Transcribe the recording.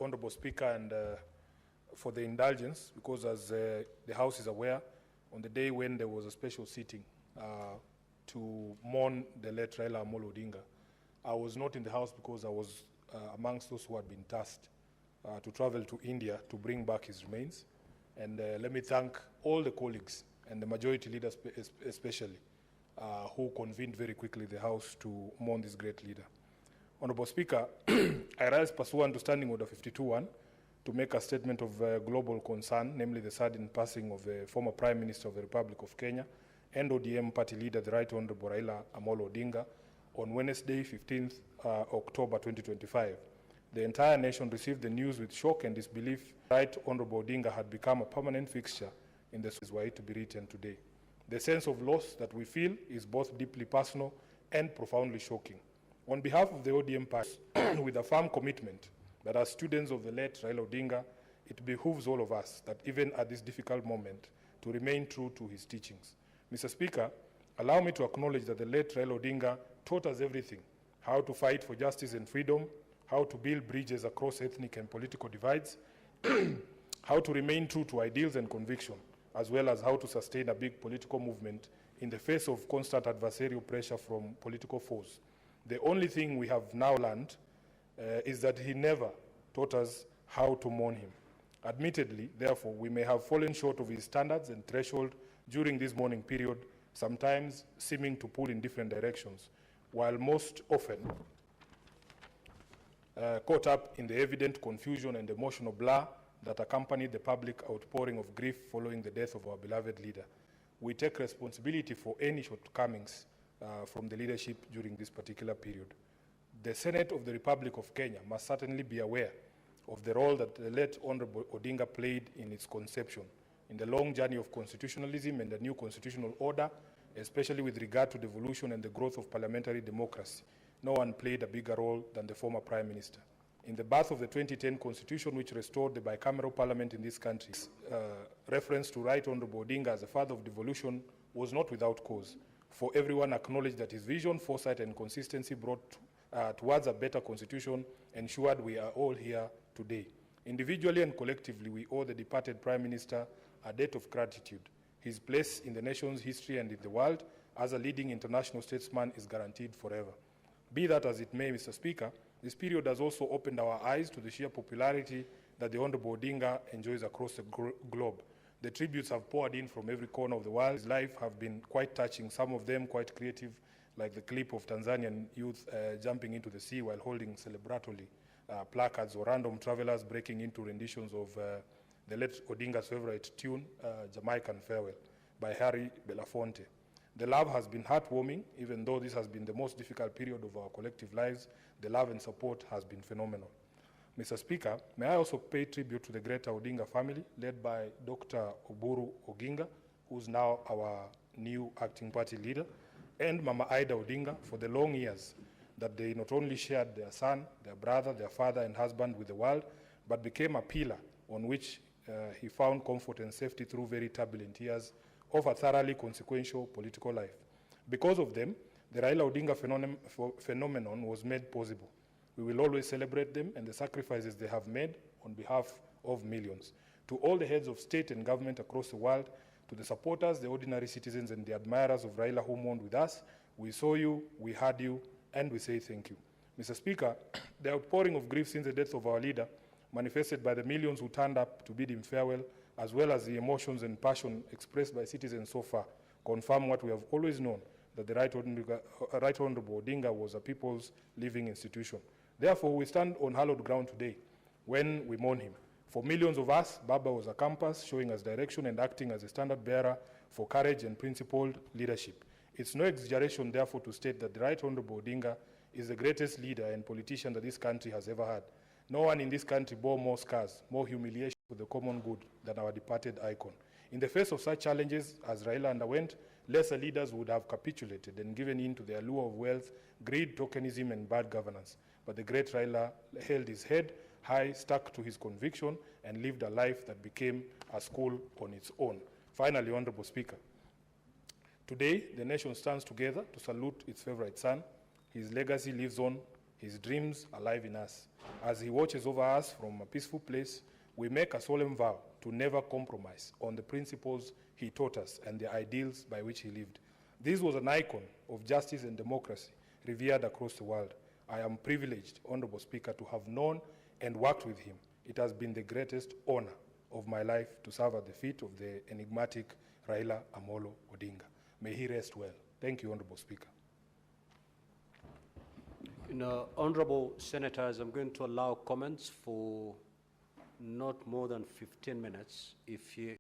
Honorable Speaker, and for the indulgence, because as the House is aware, on the day when there was a special sitting to mourn the late Raila Amollo Odinga, I was not in the House because I was amongst those who had been tasked to travel to India to bring back his remains. And let me thank all the colleagues and the majority leaders especially who convened very quickly the House to mourn this great leader. Honorable Speaker, I rise pursuant to Standing Order 52.1 to make a statement of global concern, namely the sudden passing of the former Prime Minister of the Republic of Kenya and ODM party leader, the Right Honorable Raila Amollo Odinga, on Wednesday, 15th October 2025. The entire nation received the news with shock and disbelief. Right Honorable Odinga had become a permanent fixture in the why to be written today. The sense of loss that we feel is both deeply personal and profoundly shocking. On behalf of the ODM party, with a firm commitment that as students of the late Raila Odinga, it behooves all of us that even at this difficult moment to remain true to his teachings. Mr. Speaker, allow me to acknowledge that the late Raila Odinga taught us everything: how to fight for justice and freedom, how to build bridges across ethnic and political divides, how to remain true to ideals and conviction, as well as how to sustain a big political movement in the face of constant adversarial pressure from political foes. The only thing we have now learned is that he never taught us how to mourn him. Admittedly, therefore, we may have fallen short of his standards and threshold during this mourning period, sometimes seeming to pull in different directions, while most often caught up in the evident confusion and emotional blur that accompanied the public outpouring of grief following the death of our beloved leader. We take responsibility for any shortcomings from the leadership during this particular period. The Senate of the Republic of Kenya must certainly be aware of the role that the late Honorable Odinga played in its conception, in the long journey of constitutionalism and the new constitutional order, especially with regard to the evolution and the growth of parliamentary democracy. No one played a bigger role than the former Prime Minister. In the birth of the 2010 Constitution, which restored the bicameral parliament in this country, reference to Right Honorable Odinga as the father of devolution was not without cause, for everyone acknowledged that his vision, foresight, and consistency brought towards a better constitution ensured we are all here today. Individually and collectively, we owe the departed Prime Minister a debt of gratitude. His place in the nation's history and in the world as a leading international statesman is guaranteed forever. Be that as it may, Mr. Speaker, this period has also opened our eyes to the sheer popularity that the Honorable Odinga enjoys across the globe. The tributes have poured in from every corner of the world. His life have been quite touching, some of them quite creative, like the clip of Tanzanian youth jumping into the sea while holding celebratory placards, or random travelers breaking into renditions of the late Odinga's favorite tune, Jamaican Farewell, by Harry Belafonte. The love has been heartwarming. Even though this has been the most difficult period of our collective lives, the love and support has been phenomenal. Mr. Speaker, may I also pay tribute to the greater Odinga family, led by Dr. Oburu Oginga, who's now our new acting party leader, and Mama Ida Odinga, for the long years that they not only shared their son, their brother, their father and husband with the world, but became a pillar on which he found comfort and safety through very turbulent years of a thoroughly consequential political life. Because of them, the Raila Odinga phenomenon was made possible. We will always celebrate them and the sacrifices they have made on behalf of millions. To all the heads of state and government across the world, to the supporters, the ordinary citizens and the admirers of Raila who mourned with us, we saw you, we heard you, and we say thank you. Mr. Speaker, the outpouring of grief since the death of our leader, manifested by the millions who turned up to bid him farewell, as well as the emotions and passion expressed by citizens so far, confirm what we have always known, that the Right Honorable Odinga was a people's living institution. Therefore, we stand on hallowed ground today when we mourn him. For millions of us, Baba was a compass showing us direction and acting as a standard bearer for courage and principled leadership. It's no exaggeration, therefore, to state that the Right Honorable Odinga is the greatest leader and politician that this country has ever had. No one in this country bore more scars, more humiliation for the common good than our departed icon. In the face of such challenges as Raila underwent, lesser leaders would have capitulated and given in to the allure of wealth, greed, tokenism, and bad governance. But the great Raila held his head high, stuck to his conviction, and lived a life that became a school on its own. Finally, Honorable Speaker, today the nation stands together to salute its favorite son. His legacy lives on his dreams alive in us. As he watches over us from a peaceful place, we make a solemn vow to never compromise on the principles he taught us and the ideals by which he lived. This was an icon of justice and democracy revered across the world. I am privileged, Honorable Speaker, to have known and worked with him. It has been the greatest honor of my life to serve at the feet of the enigmatic Raila Amollo Odinga. May he rest well. Thank you, Honorable Speaker. Honorable Senators, I'm going to allow comments for not more than 15 minutes. If you